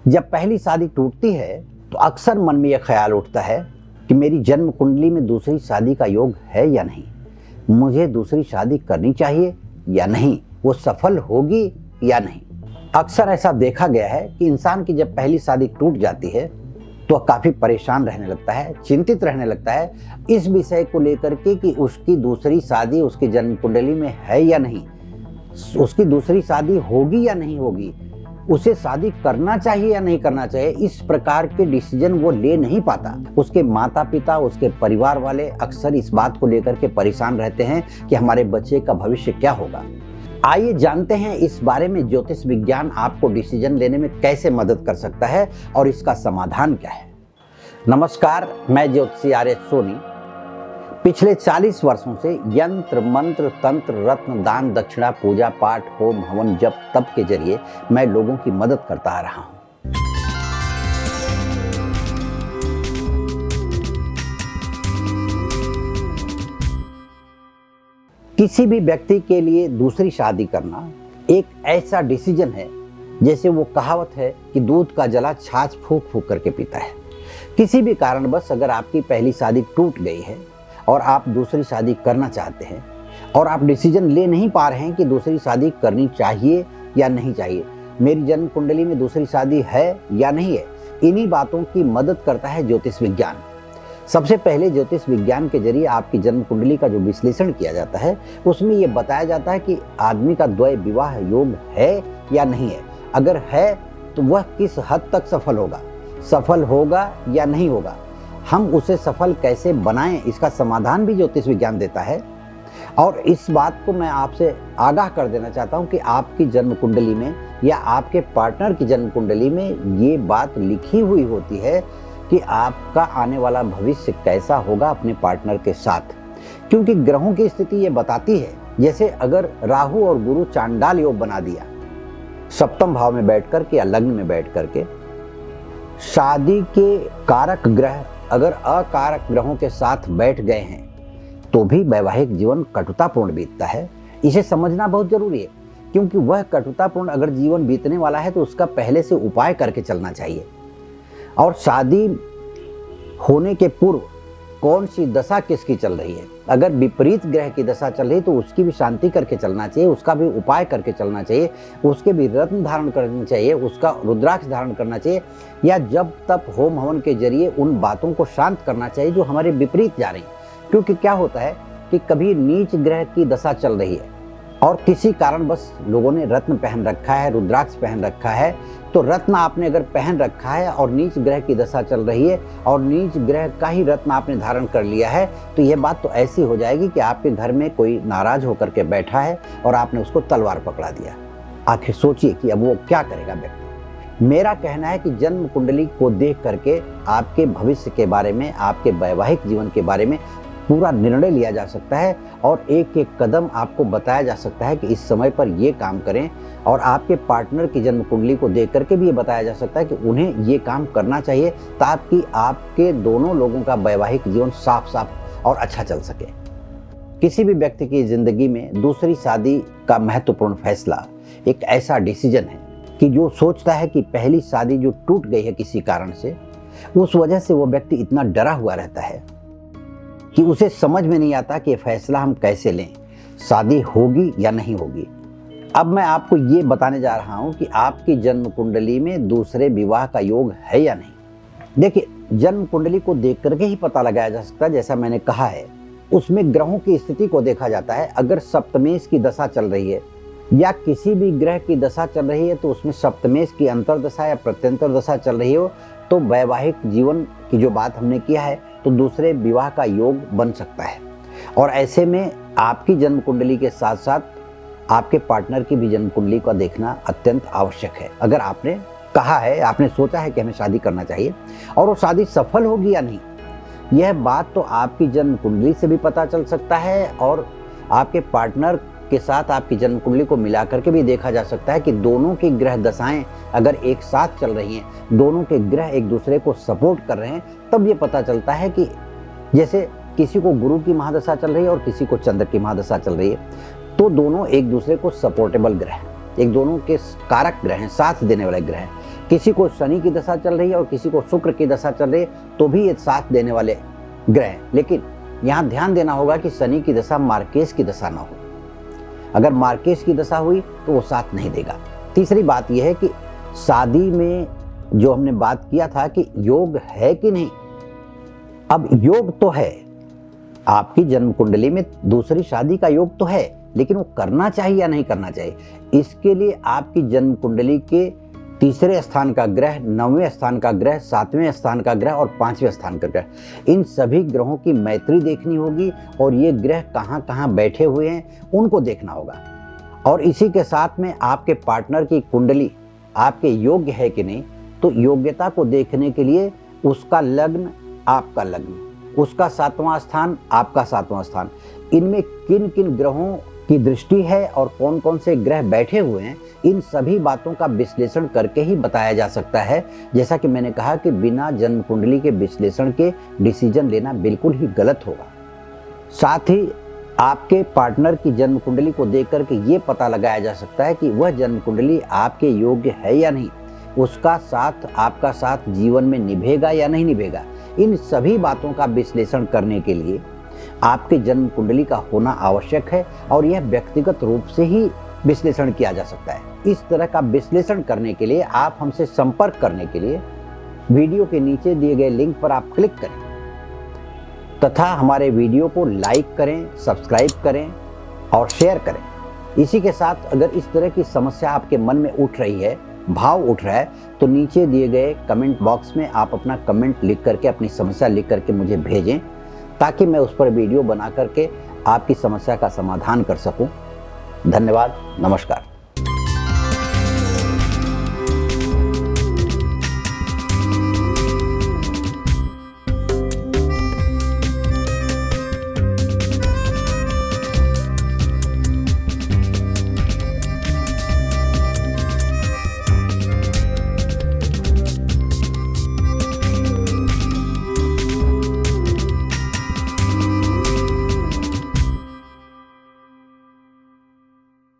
जब पहली शादी टूटती है तो अक्सर मन में यह ख्याल उठता है कि मेरी जन्म कुंडली में दूसरी शादी का योग है या नहीं, मुझे दूसरी शादी करनी चाहिए या नहीं, वो सफल होगी या नहीं। अक्सर ऐसा देखा गया है कि इंसान की जब पहली शादी टूट जाती है तो वह काफ़ी परेशान रहने लगता है, चिंतित रहने लगता है इस विषय को लेकर के कि उसकी दूसरी शादी उसकी जन्म कुंडली में है या नहीं, उसकी दूसरी शादी होगी या नहीं होगी, उसे शादी करना चाहिए या नहीं करना चाहिए। इस प्रकार के डिसीजन वो ले नहीं पाता। उसके माता पिता, उसके परिवार वाले अक्सर इस बात को लेकर के परेशान रहते हैं कि हमारे बच्चे का भविष्य क्या होगा। आइए जानते हैं इस बारे में ज्योतिष विज्ञान आपको डिसीजन लेने में कैसे मदद कर सकता है और इसका समाधान क्या है। नमस्कार, मैं ज्योतिषी आर्य सोनी पिछले 40 वर्षों से यंत्र मंत्र तंत्र रत्न दान दक्षिणा पूजा पाठ होम हवन जप तप के जरिए मैं लोगों की मदद करता आ रहा हूं। किसी भी व्यक्ति के लिए दूसरी शादी करना एक ऐसा डिसीजन है जैसे वो कहावत है कि दूध का जला छाछ फूंक फूंक करके पीता है। किसी भी कारणवश अगर आपकी पहली शादी टूट गई है और आप दूसरी शादी करना चाहते हैं और आप डिसीजन ले नहीं पा रहे हैं कि दूसरी शादी करनी चाहिए या नहीं चाहिए, मेरी जन्म कुंडली में दूसरी शादी है या नहीं है, इन्हीं बातों की मदद करता है ज्योतिष विज्ञान। सबसे पहले ज्योतिष विज्ञान के जरिए आपकी जन्म कुंडली का जो विश्लेषण किया जाता है उसमें यह बताया जाता है कि आदमी का द्वय विवाह योग है या नहीं है। अगर है तो वह किस हद तक सफल होगा या नहीं होगा, हम उसे सफल कैसे बनाएं, इसका समाधान भी ज्योतिष विज्ञान देता है। और इस बात को मैं आपसे आगाह कर देना चाहता हूं कि आपकी जन्म कुंडली में या आपके पार्टनर की जन्म कुंडली में ये बात लिखी हुई होती है कि आपका आने वाला भविष्य कैसा होगा अपने पार्टनर के साथ, क्योंकि ग्रहों की स्थिति ये बताती है। जैसे अगर राहु और गुरु चांडाल योग बना दिया सप्तम भाव में बैठ करके या लग्न में बैठ करके, शादी के कारक ग्रह अगर अकारक ग्रहों के साथ बैठ गए हैं तो भी वैवाहिक जीवन कटुतापूर्ण बीतता है। इसे समझना बहुत जरूरी है, क्योंकि वह कटुतापूर्ण अगर जीवन बीतने वाला है तो उसका पहले से उपाय करके चलना चाहिए। और शादी होने के पूर्व कौन सी दशा किसकी चल रही है, अगर विपरीत ग्रह की दशा चल रही है तो उसकी भी शांति करके चलना चाहिए, उसका भी उपाय करके चलना चाहिए, उसके भी रत्न धारण करना चाहिए, उसका रुद्राक्ष धारण करना चाहिए, या जब तप होम हवन के जरिए उन बातों को शांत करना चाहिए जो हमारे विपरीत जा रही हैं। क्योंकि क्या होता है कि कभी नीच ग्रह की दशा चल रही है और किसी कारणवश लोगों ने रत्न पहन रखा है, रुद्राक्ष पहन रखा है, तो रत्न आपने अगर पहन रखा है और नीच ग्रह की दशा चल रही है और नीच ग्रह का ही रत्न आपने धारण कर लिया है, तो यह बात तो ऐसी हो जाएगी कि आपके घर में कोई नाराज होकर के बैठा है और आपने उसको तलवार पकड़ा दिया। आखिर सोचिए कि अब वो क्या करेगा व्यक्ति। मेरा कहना है कि जन्म कुंडली को देख करके आपके भविष्य के बारे में, आपके वैवाहिक जीवन के बारे में पूरा निर्णय लिया जा सकता है और एक एक कदम आपको बताया जा सकता है कि इस समय पर ये काम करें। और आपके पार्टनर की जन्म कुंडली को देख करके भी ये बताया जा सकता है कि उन्हें ये काम करना चाहिए ताकि आपके दोनों लोगों का वैवाहिक जीवन साफ साफ और अच्छा चल सके। किसी भी व्यक्ति की जिंदगी में दूसरी शादी का महत्वपूर्ण फैसला एक ऐसा डिसीजन है कि जो सोचता है कि पहली शादी जो टूट गई है किसी कारण से, उस वजह से वो व्यक्ति इतना डरा हुआ रहता है कि उसे समझ में नहीं आता कि ये फैसला हम कैसे लें, शादी होगी या नहीं होगी। अब मैं आपको ये बताने जा रहा हूं कि आपकी जन्म कुंडली में दूसरे विवाह का योग है या नहीं। देखिए, जन्म कुंडली को देख करके ही पता लगाया जा सकता है। जैसा मैंने कहा है, उसमें ग्रहों की स्थिति को देखा जाता है। अगर सप्तमेश की दशा चल रही है या किसी भी ग्रह की दशा चल रही है तो उसमें सप्तमेश की अंतरदशा या प्रत्यंतर दशा चल रही हो तो वैवाहिक जीवन की जो बात हमने किया है तो दूसरे विवाह का योग बन सकता है। और ऐसे में आपकी जन्म कुंडली के साथ साथ आपके पार्टनर की भी जन्म कुंडली का देखना अत्यंत आवश्यक है। अगर आपने कहा है, आपने सोचा है कि हमें शादी करना चाहिए और वो शादी सफल होगी या नहीं, यह बात तो आपकी जन्म कुंडली से भी पता चल सकता है और आपके पार्टनर के साथ आपकी जन्म कुंडली को मिलाकर के भी देखा जा सकता है कि दोनों की ग्रह दशाएं अगर एक साथ चल रही हैं, दोनों के ग्रह एक दूसरे को सपोर्ट कर रहे हैं, तब ये पता चलता है कि जैसे किसी को गुरु की महादशा चल रही है और किसी को चंद्र की महादशा चल रही है, तो दोनों एक दूसरे को सपोर्टेबल ग्रह हैं, एक दोनों के कारक ग्रह हैं, साथ देने वाले ग्रह हैं। किसी को शनि की दशा चल रही है और किसी को शुक्र की दशा चल रही है तो भी ये साथ देने वाले ग्रह हैं। लेकिन यहाँ ध्यान देना होगा कि शनि की दशा मार्केश की दशा ना हो। अगर मार्केश की दशा हुई तो वो साथ नहीं देगा। तीसरी बात यह है कि शादी में जो हमने बात किया था कि योग है कि नहीं, अब योग तो है, आपकी जन्म कुंडली में दूसरी शादी का योग तो है, लेकिन वो करना चाहिए या नहीं करना चाहिए, इसके लिए आपकी जन्म कुंडली के तीसरे स्थान का ग्रह, 9वें स्थान का ग्रह, 7वें स्थान का ग्रह और 5वें स्थान का ग्रह, इन सभी ग्रहों की मैत्री देखनी होगी और ये ग्रह कहाँ कहाँ बैठे हुए हैं उनको देखना होगा। और इसी के साथ में आपके पार्टनर की कुंडली आपके योग्य है कि नहीं, तो योग्यता को देखने के लिए उसका लग्न, आपका लग्न, उसका 7वां स्थान, आपका 7वां स्थान, इनमें किन किन ग्रहों की दृष्टि है और कौन कौन से ग्रह बैठे हुए हैं, इन सभी बातों का विश्लेषण करके ही बताया जा सकता है। जैसा कि मैंने कहा कि बिना जन्म कुंडली के विश्लेषण के डिसीजन लेना बिल्कुल ही गलत होगा। साथ ही आपके पार्टनर की जन्म कुंडली को देख करके ये पता लगाया जा सकता है कि वह जन्म कुंडली आपके योग्य है या नहीं, उसका साथ, आपका साथ जीवन में निभेगा या नहीं निभेगा। इन सभी बातों का विश्लेषण करने के लिए आपके जन्म कुंडली का होना आवश्यक है और यह व्यक्तिगत रूप से ही विश्लेषण किया जा सकता है। इस तरह का विश्लेषण करने के लिए आप हमसे संपर्क करने के लिए वीडियो के नीचे दिए गए लिंक पर आप क्लिक करें तथा हमारे वीडियो को लाइक करें, सब्सक्राइब करें और शेयर करें। इसी के साथ अगर इस तरह की समस्या आपके मन में उठ रही है, भाव उठ रहा है, तो नीचे दिए गए कमेंट बॉक्स में आप अपना कमेंट लिख करके, अपनी समस्या लिख करके मुझे भेजें ताकि मैं उस पर वीडियो बना करके आपकी समस्या का समाधान कर सकूं। धन्यवाद, नमस्कार।